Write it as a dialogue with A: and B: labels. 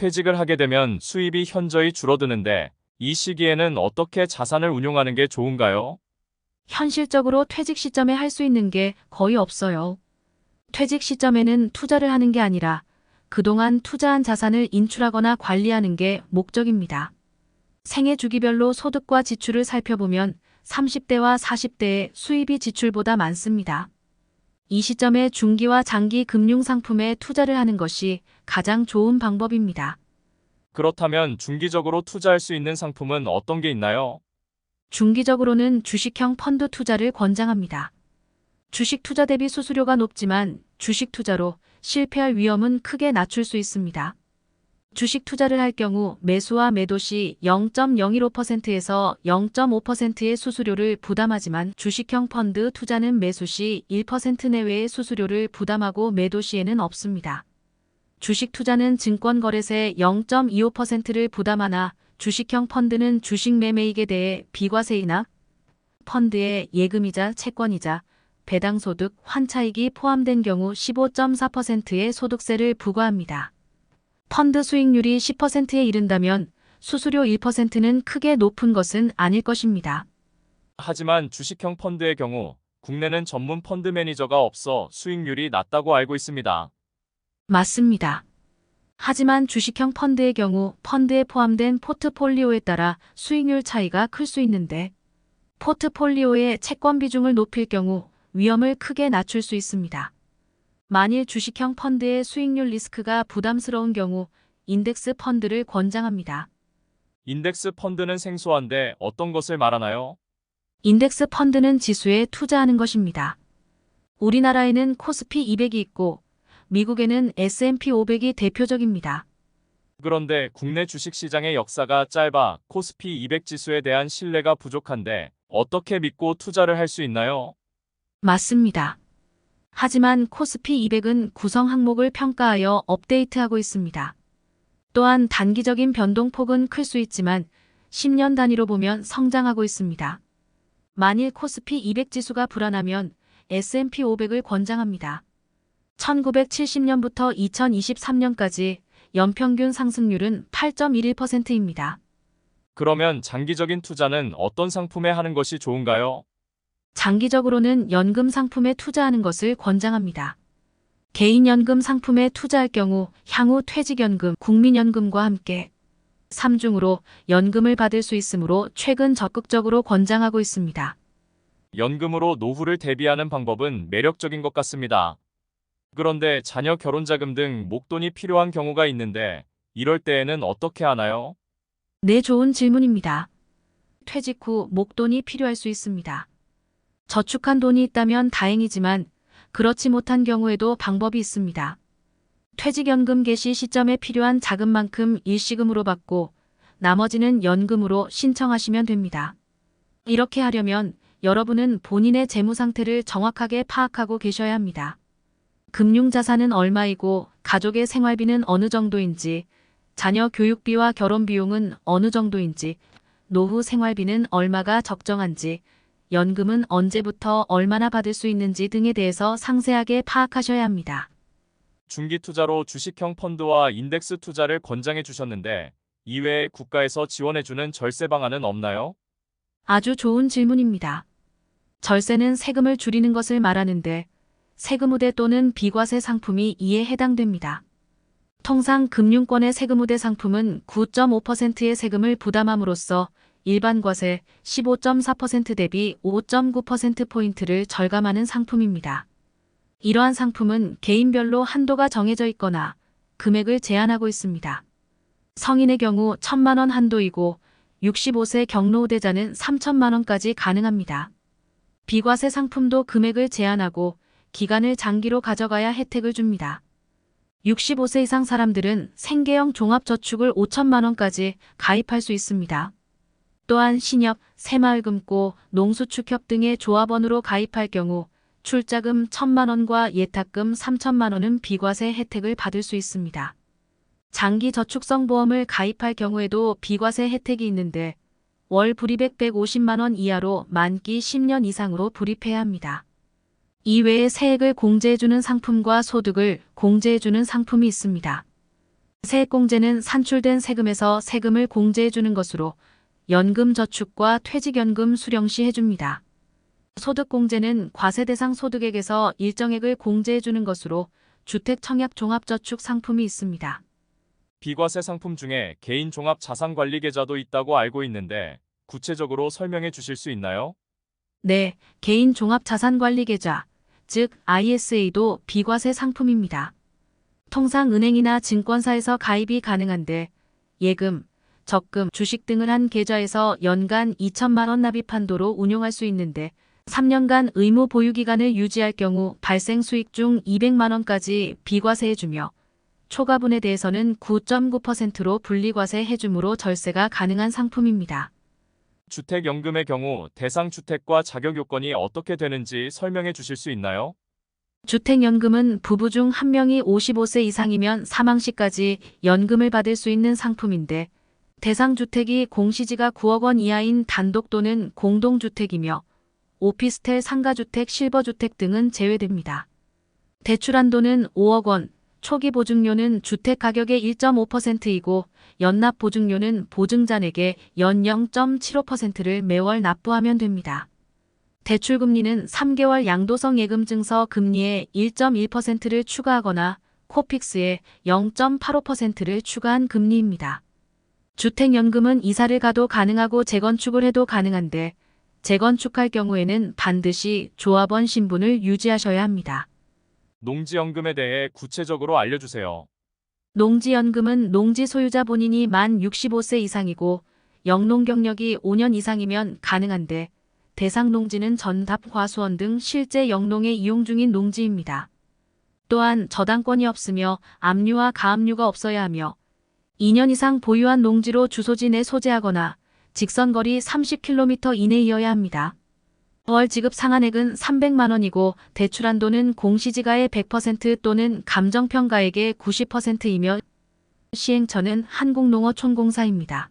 A: 퇴직을 하게 되면 수입이 현저히 줄어드는데 이 시기에는 어떻게 자산을 운용하는 게 좋은가요?
B: 현실적으로 퇴직 시점에 할 수 있는 게 거의 없어요. 퇴직 시점에는 투자를 하는 게 아니라 그동안 투자한 자산을 인출하거나 관리하는 게 목적입니다. 생애 주기별로 소득과 지출을 살펴보면 30대와 40대의 수입이 지출보다 많습니다. 이 시점에 중기와 장기 금융 상품에 투자를 하는 것이 가장 좋은 방법입니다.
A: 그렇다면 중기적으로 투자할 수 있는 상품은 어떤 게 있나요?
B: 중기적으로는 주식형 펀드 투자를 권장합니다. 주식 투자 대비 수수료가 높지만 주식 투자로 실패할 위험은 크게 낮출 수 있습니다. 주식 투자를 할 경우 매수와 매도 시 0.015%에서 0.5%의 수수료를 부담하지만 주식형 펀드 투자는 매수 시 1% 내외의 수수료를 부담하고 매도 시에는 없습니다. 주식 투자는 증권거래세 0.25%를 부담하나 주식형 펀드는 주식 매매익에 대해 비과세이나 펀드의 예금이자 채권이자 배당소득, 환차익이 포함된 경우 15.4%의 소득세를 부과합니다. 펀드 수익률이 10%에 이른다면 수수료 1%는 크게 높은 것은 아닐 것입니다.
A: 하지만 주식형 펀드의 경우 국내는 전문 펀드 매니저가 없어 수익률이 낮다고 알고 있습니다.
B: 맞습니다. 하지만 주식형 펀드의 경우 펀드에 포함된 포트폴리오에 따라 수익률 차이가 클 수 있는데 포트폴리오의 채권 비중을 높일 경우 위험을 크게 낮출 수 있습니다. 만일 주식형 펀드의 수익률 리스크가 부담스러운 경우 인덱스 펀드를 권장합니다.
A: 인덱스 펀드는 생소한데 어떤 것을 말하나요?
B: 인덱스 펀드는 지수에 투자하는 것입니다. 우리나라에는 코스피 200이 있고 미국에는 S&P 500이 대표적입니다.
A: 그런데 국내 주식시장의 역사가 짧아 코스피 200 지수에 대한 신뢰가 부족한데 어떻게 믿고 투자를 할 수 있나요?
B: 맞습니다. 하지만 코스피 200은 구성 항목을 평가하여 업데이트하고 있습니다. 또한 단기적인 변동폭은 클 수 있지만 10년 단위로 보면 성장하고 있습니다. 만일 코스피 200 지수가 불안하면 S&P 500을 권장합니다. 1970년부터 2023년까지 연평균 상승률은 8.11%입니다.
A: 그러면 장기적인 투자는 어떤 상품에 하는 것이 좋은가요?
B: 장기적으로는 연금 상품에 투자하는 것을 권장합니다. 개인연금 상품에 투자할 경우 향후 퇴직연금, 국민연금과 함께 3중으로 연금을 받을 수 있으므로 최근 적극적으로 권장하고 있습니다.
A: 연금으로 노후를 대비하는 방법은 매력적인 것 같습니다. 그런데 자녀 결혼 자금 등 목돈이 필요한 경우가 있는데 이럴 때에는 어떻게 하나요?
B: 네, 좋은 질문입니다. 퇴직 후 목돈이 필요할 수 있습니다. 저축한 돈이 있다면 다행이지만 그렇지 못한 경우에도 방법이 있습니다. 퇴직연금 개시 시점에 필요한 자금만큼 일시금으로 받고 나머지는 연금으로 신청하시면 됩니다. 이렇게 하려면 여러분은 본인의 재무 상태를 정확하게 파악하고 계셔야 합니다. 금융자산은 얼마이고 가족의 생활비는 어느 정도인지, 자녀 교육비와 결혼비용은 어느 정도인지, 노후 생활비는 얼마가 적정한지, 연금은 언제부터 얼마나 받을 수 있는지 등에 대해서 상세하게 파악하셔야 합니다.
A: 중기 투자로 주식형 펀드와 인덱스 투자를 권장해 주셨는데 이외에 국가에서 지원해주는 절세 방안은 없나요?
B: 아주 좋은 질문입니다. 절세는 세금을 줄이는 것을 말하는데 세금 우대 또는 비과세 상품이 이에 해당됩니다. 통상 금융권의 세금 우대 상품은 9.5%의 세금을 부담함으로써 일반 과세 15.4% 대비 5.9%포인트를 절감하는 상품입니다. 이러한 상품은 개인별로 한도가 정해져 있거나 금액을 제한하고 있습니다. 성인의 경우 1,000만 원 한도이고 65세 경로 우대자는 3,000만 원까지 가능합니다. 비과세 상품도 금액을 제한하고 기간을 장기로 가져가야 혜택을 줍니다. 65세 이상 사람들은 생계형 종합저축을 5천만 원까지 가입할 수 있습니다. 또한 신협, 새마을금고, 농수축협 등의 조합원으로 가입할 경우 출자금 1,000만 원과 예탁금 3천만 원은 비과세 혜택을 받을 수 있습니다. 장기 저축성 보험을 가입할 경우에도 비과세 혜택이 있는데 월 불이백 150만 원 이하로 만기 10년 이상으로 불입해야 합니다. 이외에 세액을 공제해주는 상품과 소득을 공제해주는 상품이 있습니다. 세액공제는 산출된 세금에서 세금을 공제해주는 것으로 연금저축과 퇴직연금 수령시 해줍니다. 소득공제는 과세 대상 소득액에서 일정액을 공제해주는 것으로 주택청약종합저축 상품이 있습니다.
A: 비과세 상품 중에 개인 종합 자산관리 계좌도 있다고 알고 있는데 구체적으로 설명해 주실 수 있나요?
B: 네, 개인 종합자산관리계좌, 즉 ISA도 비과세 상품입니다. 통상 은행이나 증권사에서 가입이 가능한데 예금, 적금, 주식 등을 한 계좌에서 연간 2천만 원 납입 한도로 운용할 수 있는데 3년간 의무 보유 기간을 유지할 경우 발생 수익 중 200만 원까지 비과세해주며 초과분에 대해서는 9.9%로 분리과세해주므로 절세가 가능한 상품입니다.
A: 주택연금의 경우 대상 주택과 자격 요건이 어떻게 되는지 설명해 주실 수 있나요?
B: 주택연금은 부부 중 한 명이 55세 이상이면 사망 시까지 연금을 받을 수 있는 상품인데 대상 주택이 공시지가 9억 원 이하인 단독 또는 공동주택이며 오피스텔 상가주택 실버주택 등은 제외됩니다. 대출 한도는 5억 원, 초기 보증료는 주택 가격의 1.5%이고 연납 보증료는 보증자에게 연 0.75%를 매월 납부하면 됩니다. 대출 금리는 3개월 양도성 예금증서 금리에 1.1%를 추가하거나 코픽스에 0.85%를 추가한 금리입니다. 주택연금은 이사를 가도 가능하고 재건축을 해도 가능한데 재건축할 경우에는 반드시 조합원 신분을 유지하셔야 합니다.
A: 농지연금에 대해 구체적으로 알려주세요.
B: 농지연금은 농지 소유자 본인이 만 65세 이상이고 영농 경력이 5년 이상이면 가능한데 대상 농지는 전답, 과수원 등 실제 영농에 이용 중인 농지입니다. 또한 저당권이 없으며 압류와 가압류가 없어야 하며 2년 이상 보유한 농지로 주소지 내 소재하거나 직선거리 30km 이내이어야 합니다. 월 지급 상한액은 300만 원이고 대출 한도는 공시지가의 100% 또는 감정평가액의 90%이며 시행처는 한국농어촌공사입니다.